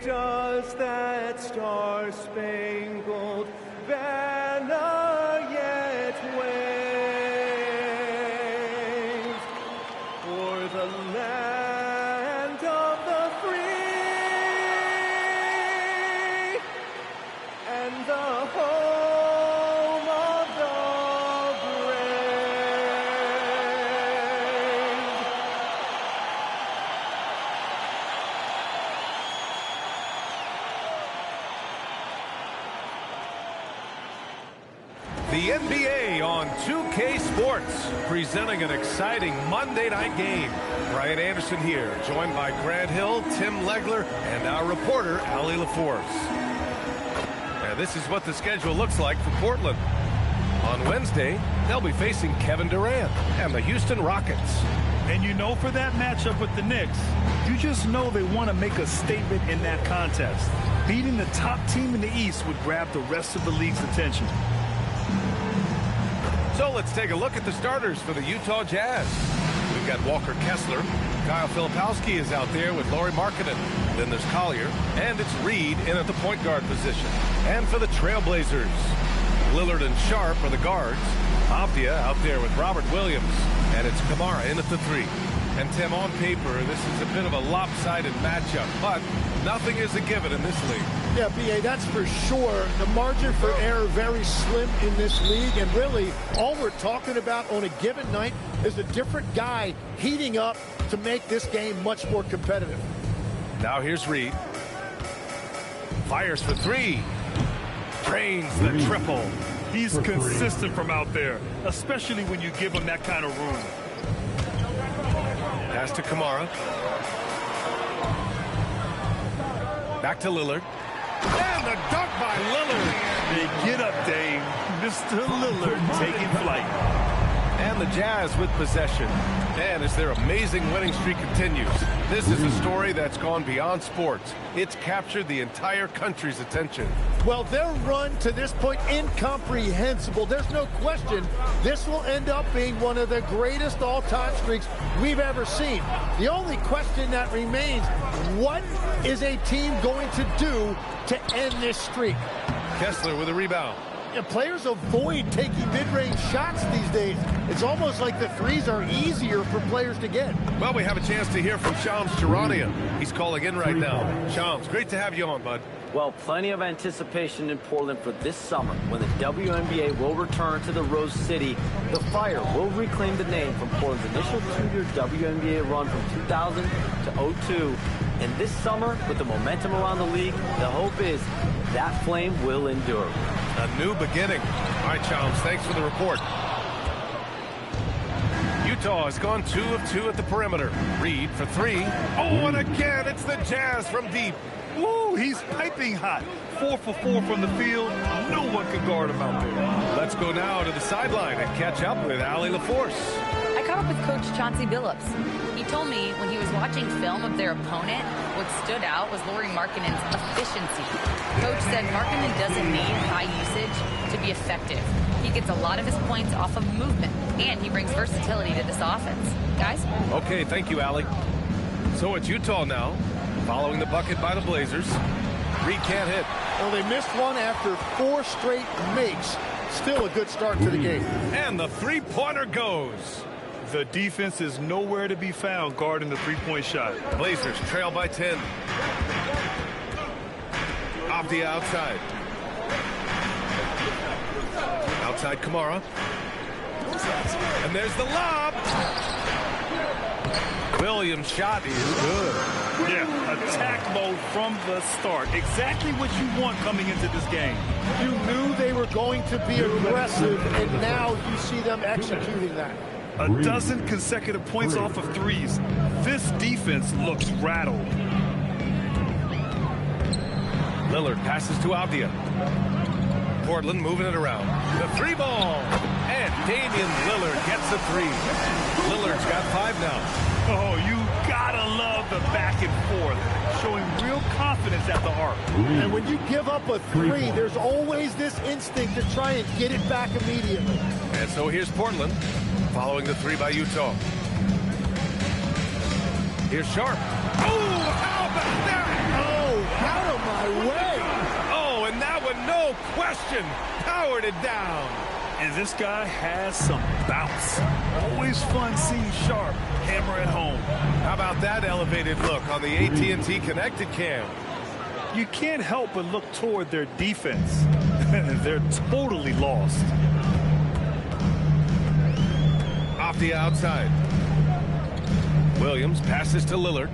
does that star-spangled banner yet wave for the land of the free and the home of the brave. The NBA on 2K Sports, presenting an exciting Monday night game. Brian Anderson here, joined by Grant Hill, Tim Legler, and our reporter, Allie LaForce. And this is what the schedule looks like for Portland. On Wednesday, they'll be facing Kevin Durant and the Houston Rockets. And you know, for that matchup with the Knicks, you just know they want to make a statement in that contest. Beating the top team in the East would grab the rest of the league's attention. So let's take a look at the starters for the Utah Jazz. We've got Walker Kessler. Kyle Filipowski is out there with Lauri Markkanen. Then there's Collier, and it's Reed in at the point guard position. And for the Trailblazers, Lillard and Sharp are the guards. Avdia out there with Robert Williams, and it's Kamara in at the 3. And Tim, on paper, this is a bit of a lopsided matchup, but nothing is a given in this league. Yeah, B.A., that's for sure. The margin for error very slim in this league, and really all we're talking about on a given night is a different guy heating up to make this game much more competitive. Now here's Reed. Fires for 3. Drains the triple. He's consistent from out there, especially when you give him that kind of room. Pass to Kamara. Back to Lillard. And the dunk by Lillard. Hey, get up, Dave. Mr. Lillard taking flight. And the Jazz with possession. And as their amazing winning streak continues, this is a story that's gone beyond sports. It's captured the entire country's attention. Well, their run to this point, incomprehensible. There's no question this will end up being one of the greatest all-time streaks we've ever seen. The only question that remains, what is a team going to do to end this streak? Kessler with a rebound. Yeah, players avoid taking mid-range shots these days. It's almost like the threes are easier for players to get. Well, we have a chance to hear from Shams Charania. He's calling in right now. Shams, great to have you on, bud. Well, plenty of anticipation in Portland for this summer when the WNBA will return to the Rose City. The Fire will reclaim the name from Portland's initial 2-year WNBA run from 2000 to 2002. And this summer, with the momentum around the league, the hope is that flame will endure. A new beginning. All right, Shams, thanks for the report. Utah has gone 2 of 2 at the perimeter. Reed for 3. Oh, and again, it's the Jazz from deep. Woo, he's piping hot. 4 for 4 from the field. No one can guard him out there. Let's go now to the sideline and catch up with Allie LaForce. I caught up with Coach Chauncey Billups. He told me when he was watching film of their opponent, what stood out was Lauri Markkanen's efficiency. Coach said Markkanen doesn't need high usage to be effective. He gets a lot of his points off of movement, and he brings versatility to this offense. Guys? Okay, thank you, Allie. So it's Utah now, following the bucket by the Blazers. Reed can't hit. Well, they missed one after 4 straight makes. Still a good start to the game. And the three-pointer goes. The defense is nowhere to be found guarding the three-point shot. Blazers trail by 10. Avdia outside. Outside Kamara. And there's the lob. Williams' shot is good. Yeah, attack mode from the start. Exactly what you want coming into this game. You knew they were going to be aggressive, and now you see them executing that. A dozen consecutive points off of threes. This defense looks rattled. Lillard passes to Avdia. Portland moving it around. The 3 ball. And Damian Lillard gets the 3. Lillard's got 5 now. Oh, you gotta love the back and forth. Showing real confidence at the arc. And when you give up a 3, there's always this instinct to try and get it back immediately. And so here's Portland, following the 3 by Utah. Here's Sharp. Oh, how about that? Oh, how way. Oh, and that one, no question, powered it down. And this guy has some bounce. Always fun seeing Sharp hammer at home. How about that elevated look on the AT&T Connected Cam? You can't help but look toward their defense. They're totally lost. Off the outside. Williams passes to Lillard.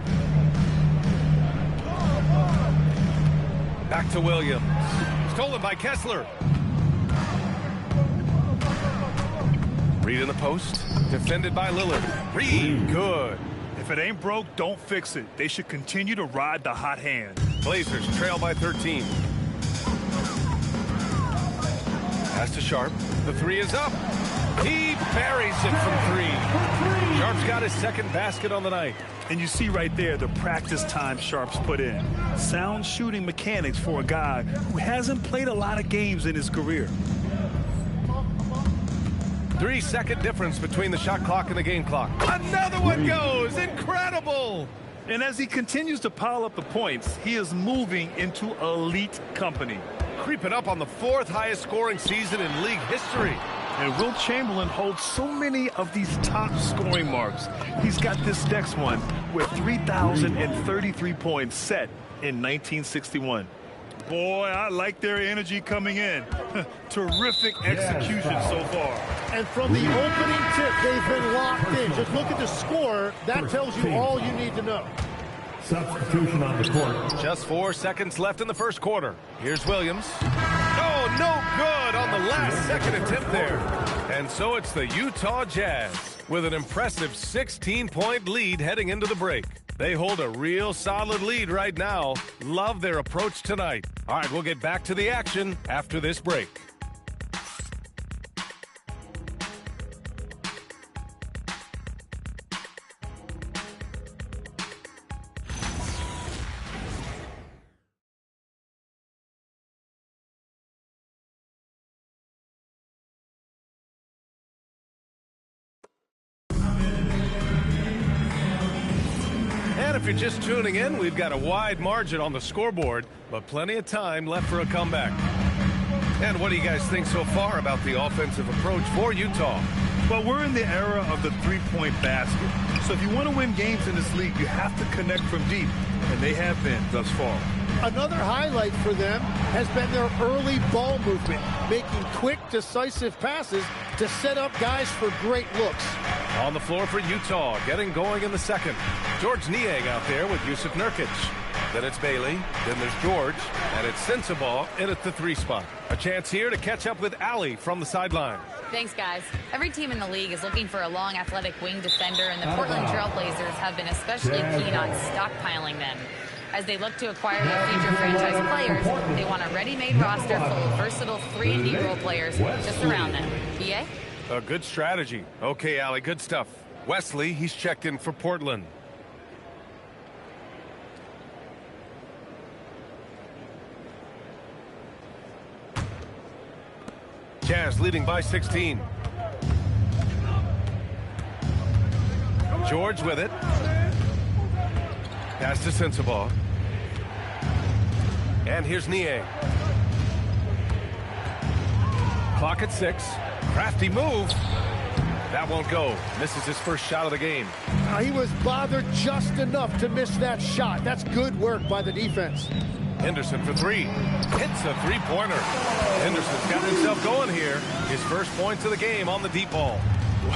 Back to Williams. Stolen by Kessler. Reed in the post. Defended by Lillard. Reed, good. If it ain't broke, don't fix it. They should continue to ride the hot hand. Blazers trail by 13. Pass to Sharp. The three is up. He buries it from three. Sharp's got his second basket on the night. And you see right there the practice time Sharp's put in. Sound shooting mechanics for a guy who hasn't played a lot of games in his career. 3-second difference between the shot clock and the game clock. Another one goes. Incredible. And as he continues to pile up the points, he is moving into elite company. Creeping up on the fourth highest scoring season in league history. And Wilt Chamberlain holds so many of these top scoring marks. He's got this next one with 3,033 points set in 1961. Boy, I like their energy coming in. Terrific execution so far. And from the opening tip, they've been locked in. Just look at the score. That tells you all you need to know. Substitution on the court. Just 4 seconds left in the first quarter. Here's Williams. Oh, no good on the last second attempt there. And so it's the Utah Jazz with an impressive 16-point lead heading into the break. They hold a real solid lead right now. Love their approach tonight. All right, we'll get back to the action after this break. If you're just tuning in, we've got a wide margin on the scoreboard, but plenty of time left for a comeback. And what do you guys think so far about the offensive approach for Utah? Well, we're in the era of the three-point basket. So if you want to win games in this league, you have to connect from deep, and they have been thus far. Another highlight for them has been their early ball movement, making quick, decisive passes to set up guys for great looks. On the floor for Utah, getting going in the second. George Niang out there with Yusuf Nurkic. Then it's Bailey, then there's George, and it's Sensabaugh in at the three spot. A chance here to catch up with Ali from the sideline. Thanks, guys. Every team in the league is looking for a long, athletic wing defender, and the Portland Trail Blazers have been especially keen on stockpiling them. As they look to acquire their future franchise players, they want a ready-made roster full of versatile 3 and D role players just around them. BA? A good strategy. Okay, Ali, good stuff. Wesley, he's checked in for Portland. Jazz leading by 16. George with it. Pass to Sensabaugh. And here's Niang. Clock at 6. Crafty move. That won't go. Misses his first shot of the game. He was bothered just enough to miss that shot. That's good work by the defense. Henderson for 3. Hits a three-pointer. Henderson's got himself going here. His first points of the game on the deep ball.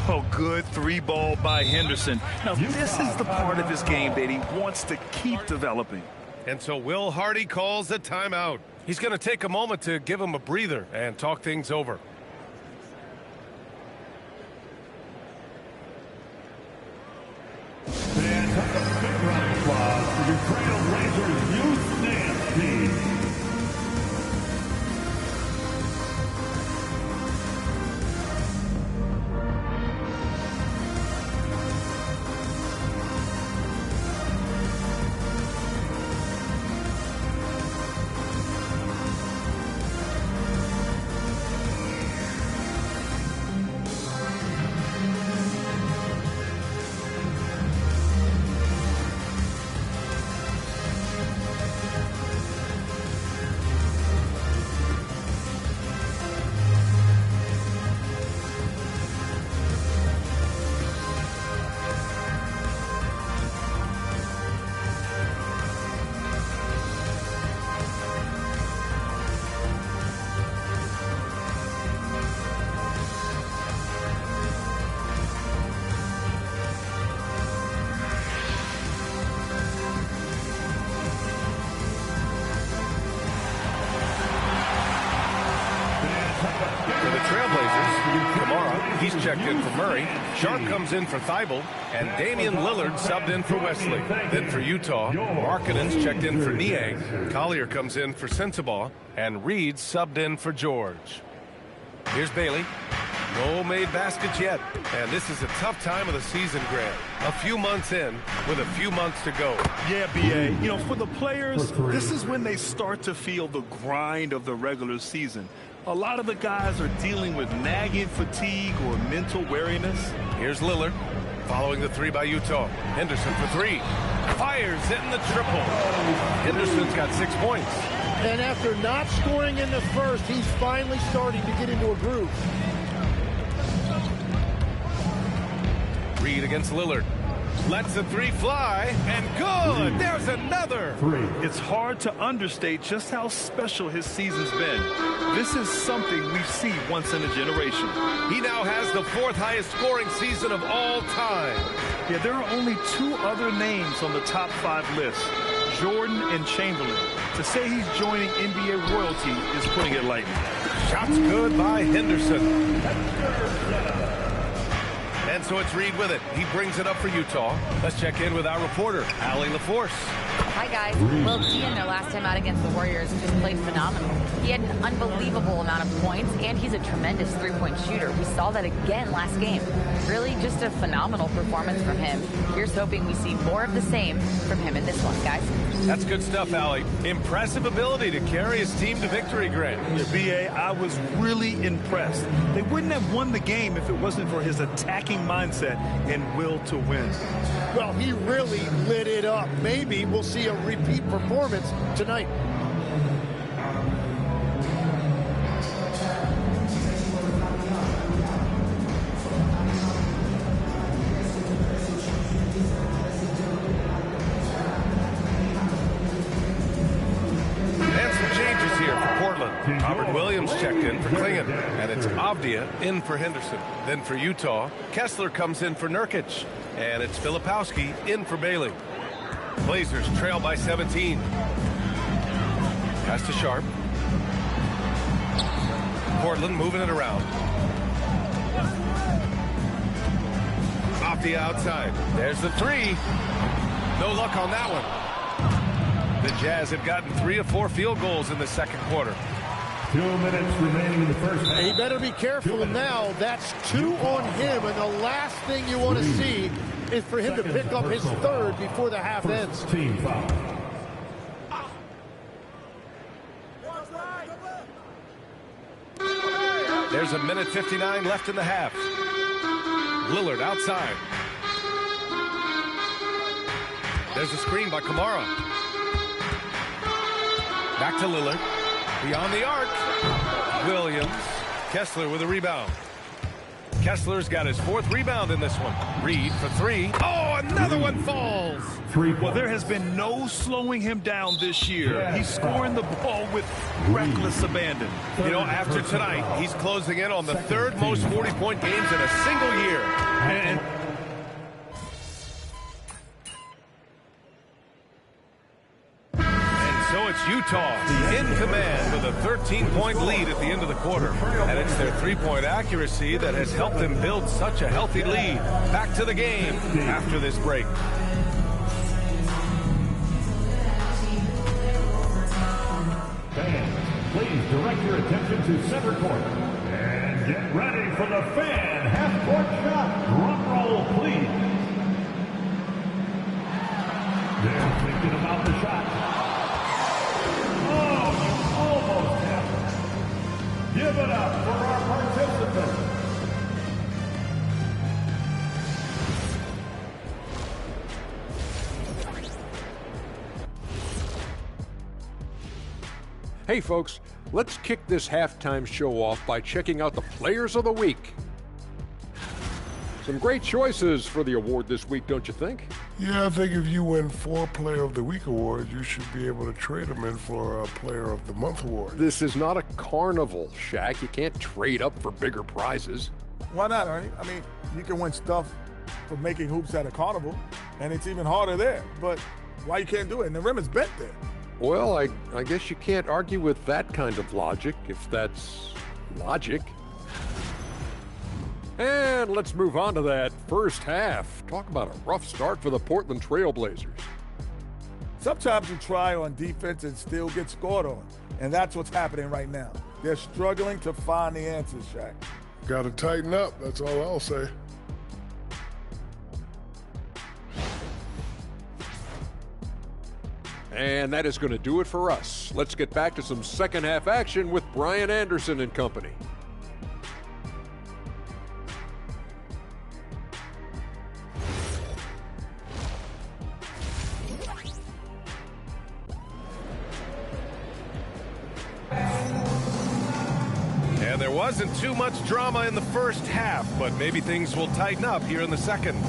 Well, good three ball by Henderson. Now, this is the part of his game that he wants to keep developing. And so Will Hardy calls a timeout. He's going to take a moment to give him a breather and talk things over. And the big round of applause for your Trailblazers youth dance team. checked in for Murray. Sharp comes in for Thibault. And Damian Lillard subbed in for Wesley. Then for Utah, Markkanen's checked in for Niang. Collier comes in for Sensabaugh. And Reed subbed in for George. Here's Bailey. No made baskets yet. And this is a tough time of the season, Grant. A few months in with a few months to go. Yeah, B.A. You know, for the players, this is when they start to feel the grind of the regular season. A lot of the guys are dealing with nagging fatigue or mental weariness. Here's Lillard. Following the three by Utah. Henderson for three. Fires in the triple. Henderson's got 6 points. And after not scoring in the first, he's finally starting to get into a groove. Reed against Lillard. Lets the three fly, and good! There's another! It's hard to understate just how special his season's been. This is something we see once in a generation. He now has the 4th highest scoring season of all time. Yeah, there are only 2 other names on the top 5 list, Jordan and Chamberlain. To say he's joining NBA royalty is putting it lightly. Shots good by Henderson. And so it's Reed with it. He brings it up for Utah. Let's check in with our reporter, Allie LaForce. Hi, guys. Well, Dean, their last time out against the Warriors, just played phenomenal. He had an unbelievable amount of points, and he's a tremendous three-point shooter. We saw that again last game. Really just a phenomenal performance from him. Here's hoping we see more of the same from him in this one, guys. That's good stuff, Allie. Impressive ability to carry his team to victory, Grant. Yeah, B.A., I was really impressed. They wouldn't have won the game if it wasn't for his attacking mindset and will to win. Well, he really lit it up. Maybe we'll see a repeat performance tonight. Robert Williams checked in for Klingon, and it's Avdia in for Henderson. Then for Utah, Kessler comes in for Nurkic, and it's Filipowski in for Bailey. Blazers trail by 17. Pass to Sharp. Portland moving it around. Avdia outside. There's the three. No luck on that one. The Jazz have gotten 3 of 4 field goals in the second quarter. 2 minutes remaining in the first half. He better be careful now. That's 2 on him, and the last thing you want to see is for him to pick up his 3rd before the half ends. Team foul. There's 1:59 left in the half. Lillard outside. There's a screen by Kamara. Back to Lillard. Beyond the arc. Williams. Kessler with a rebound. Kessler's got his 4th rebound in this one. Reed for 3. Oh, another one falls. Well, there has been no slowing him down this year. He's scoring the ball with reckless abandon. You know, after tonight, he's closing in on the 3rd most 40-point games in a single year. And so it's Utah in command with a 13-point lead at the end of the quarter. And it's their three-point accuracy that has helped them build such a healthy lead. Back to the game after this break. Fans, please direct your attention to center court. And get ready for the fan half-court shot. Drum roll, please. They're thinking about the shot. Give it up for our participants. Hey folks, let's kick this halftime show off by checking out the Players of the Week. Some great choices for the award this week, don't you think? Yeah, I think if you win 4 Player of the Week awards, you should be able to trade them in for a Player of the Month award. This is not a carnival, Shaq. You can't trade up for bigger prizes. Why not, Ernie? I mean, you can win stuff for making hoops at a carnival, and it's even harder there. But why you can't do it? And the rim is bent there. Well, I guess you can't argue with that kind of logic, if that's logic. And let's move on to that first half. Talk about a rough start for the Portland Trail Blazers. Sometimes you try on defense and still get scored on. And that's what's happening right now. They're struggling to find the answers, Shaq. Got to tighten up. That's all I'll say. And that is going to do it for us. Let's get back to some second half action with Brian Anderson and company. And there wasn't too much drama in the first half, but maybe things will tighten up here in the second.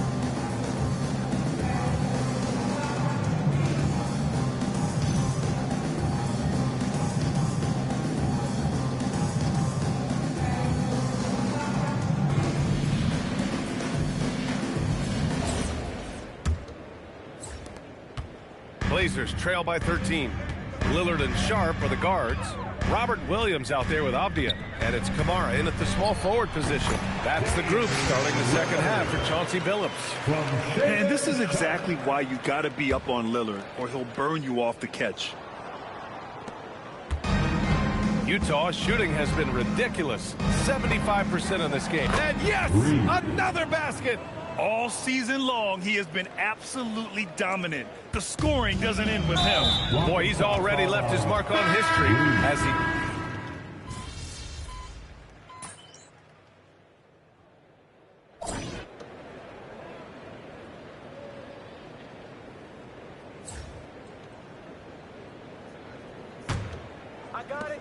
Blazers trail by 13. Lillard and Sharp are the guards. Robert Williams out there with Avdia. And it's Kamara in at the small forward position. That's the group starting the second half for Chauncey Billups. And this is exactly why you got to be up on Lillard, or he'll burn you off the catch. Utah's shooting has been ridiculous. 75% in this game. And yes, another basket. All season long, he has been absolutely dominant. The scoring doesn't end with him. Boy, he's already left his mark on history as he... I got it.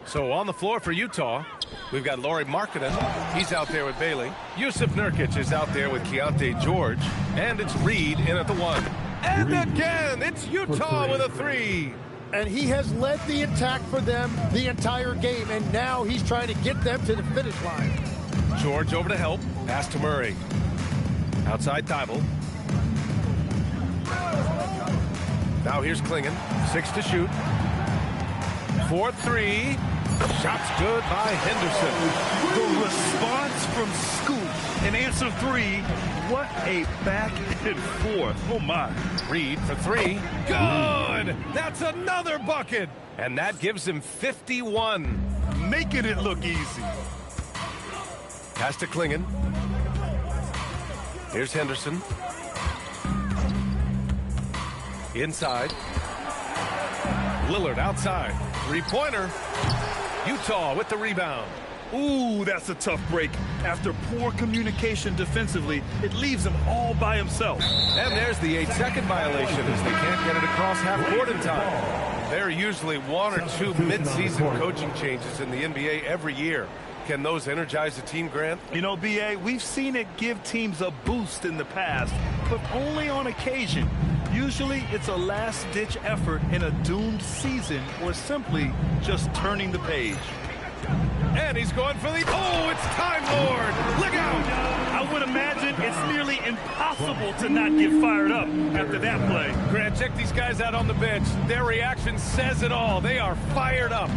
So on the floor for Utah, we've got Lauri Markkanen. He's out there with Bailey. Yusuf Nurkic is out there with Keontae George. And it's Reed in at the 1. And again, it's Utah with a 3. And he has led the attack for them the entire game, and now he's trying to get them to the finish line. George over to help. Pass to Murray. Outside Thibault. Now here's Klingon. 6 to shoot. 4-3. Shot's good by Henderson. The response from Scoot in answer 3. What a back and forth. Oh, my. Reed for 3. Good! That's another bucket! And that gives him 51. Making it look easy. Pass to Klingon. Here's Henderson. Inside. Lillard outside. Three-pointer. Utah with the rebound. Ooh, that's a tough break. After poor communication defensively, it leaves him all by himself. And there's the 8-second violation as they can't get it across half court in time. There are usually 1 or 2 mid-season coaching changes in the NBA every year. Can those energize a team, Grant? You know, B.A., we've seen it give teams a boost in the past, but only on occasion. Usually it's a last-ditch effort in a doomed season or simply just turning the page. And he's going for the... Oh, it's Time Lord! Look out! I would imagine it's nearly impossible to not get fired up after that play. Grant, check these guys out on the bench. Their reaction says it all. They are fired up.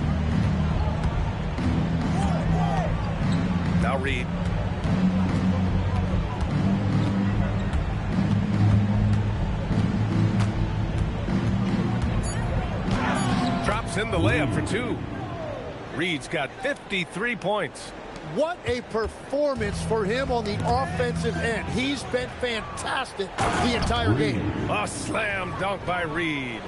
Now Reed. Drops in the layup for 2. Reed's got 53 points. What a performance for him on the offensive end. He's been fantastic the entire game. A slam dunk by Reed.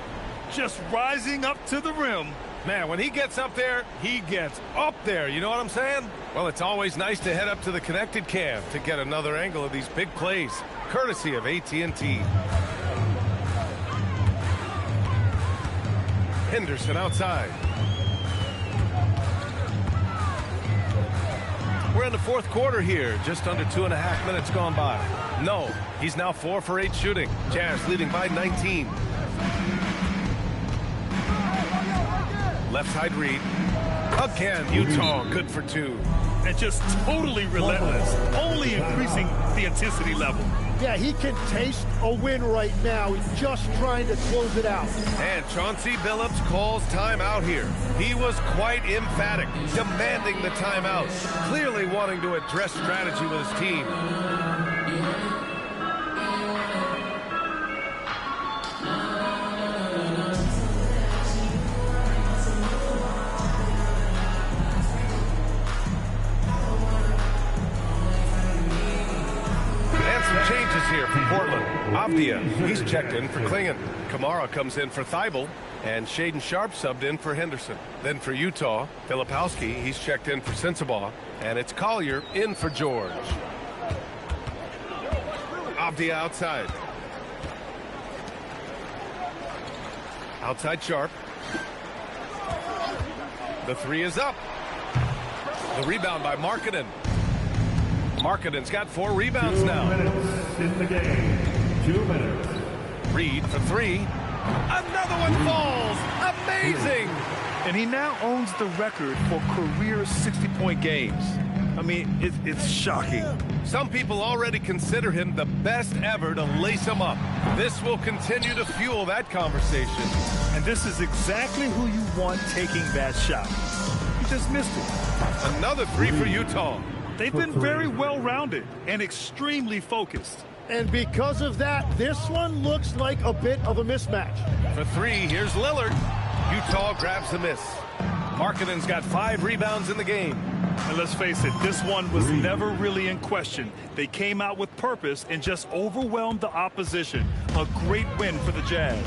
Just rising up to the rim. Man, when he gets up there, he gets up there. You know what I'm saying? Well, it's always nice to head up to the connected cam to get another angle of these big plays, courtesy of AT&T. Henderson outside. We're in the fourth quarter here, just under 2.5 minutes gone by. No, he's now 4 for 8 shooting. Jazz leading by 19. Left side Reed. Again, Utah good for 2. And just totally relentless, only increasing the intensity level. Yeah, he can taste a win right now. He's just trying to close it out. And Chauncey Billups calls timeout here. He was quite emphatic, demanding the timeout, clearly wanting to address strategy with his team. Changes here for Portland. Avdia, he's checked in for Klingon. Kamara comes in for Thibault, and Shaden Sharp subbed in for Henderson. Then for Utah, Filipowski, he's checked in for Sensabaugh, and it's Collier in for George. Avdia outside. Outside Sharp. The three is up. The rebound by Markkanen. Markkanen's got 4 rebounds now. 2 minutes in the game. 2 minutes. Reed for 3. Another one falls. Amazing. And he now owns the record for career 60-point games. I mean, it's shocking. Some people already consider him the best ever to lace him up. This will continue to fuel that conversation. And this is exactly who you want taking that shot. He just missed it. Another 3 for Utah. They've been very well-rounded and extremely focused. And because of that, this one looks like a bit of a mismatch. For 3, here's Lillard. Utah grabs the miss. Markkanen's got 5 rebounds in the game. And let's face it, this one was never really in question. They came out with purpose and just overwhelmed the opposition. A great win for the Jazz.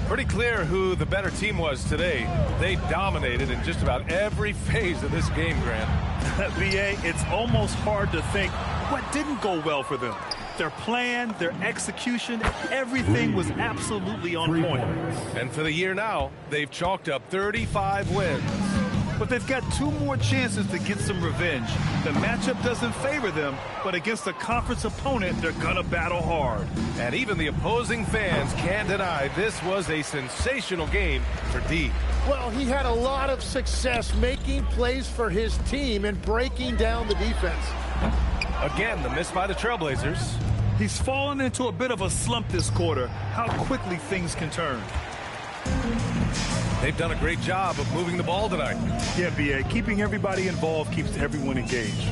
Pretty clear who the better team was today. They dominated in just about every phase of this game, Grant. B.A., it's almost hard to think what didn't go well for them. Their plan, their execution, everything was absolutely on point. And for the year now, they've chalked up 35 wins. But they've got 2 more chances to get some revenge. The matchup doesn't favor them, but against a conference opponent, they're gonna battle hard. And even the opposing fans can't deny this was a sensational game for D. Well, he had a lot of success making plays for his team and breaking down the defense. Again, the miss by the Trailblazers. He's fallen into a bit of a slump this quarter. How quickly things can turn. They've done a great job of moving the ball tonight. Yeah, B.A., keeping everybody involved keeps everyone engaged.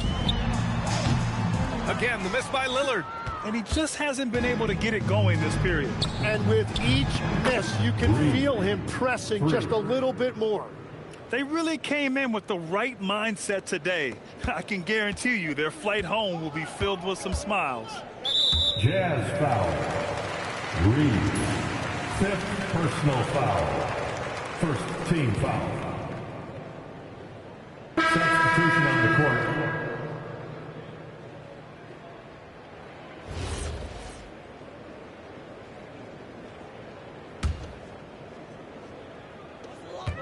Again, the miss by Lillard. And he just hasn't been able to get it going this period. And with each miss, you can feel him pressing just a little bit more. They really came in with the right mindset today. I can guarantee you their flight home will be filled with some smiles. Jazz foul. Reed. 5th personal foul. 1st team foul. Substitution on the court.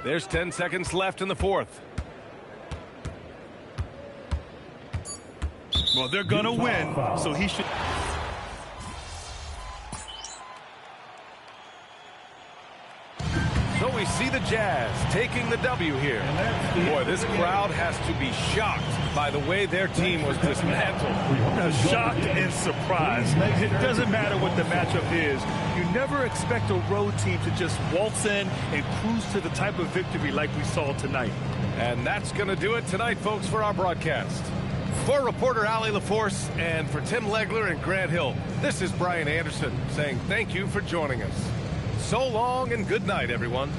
There's 10 seconds left in the 4th. Well, they're gonna win, so he should. So we see the Jazz taking the W here. Boy, this crowd has to be shocked by the way their team was dismantled. Shocked and surprised. It doesn't matter what the matchup is. You never expect a road team to just waltz in and cruise to the type of victory like we saw tonight. And that's going to do it tonight, folks, for our broadcast. For reporter Allie LaForce and for Tim Legler and Grant Hill, this is Brian Anderson saying thank you for joining us. So long and good night, everyone.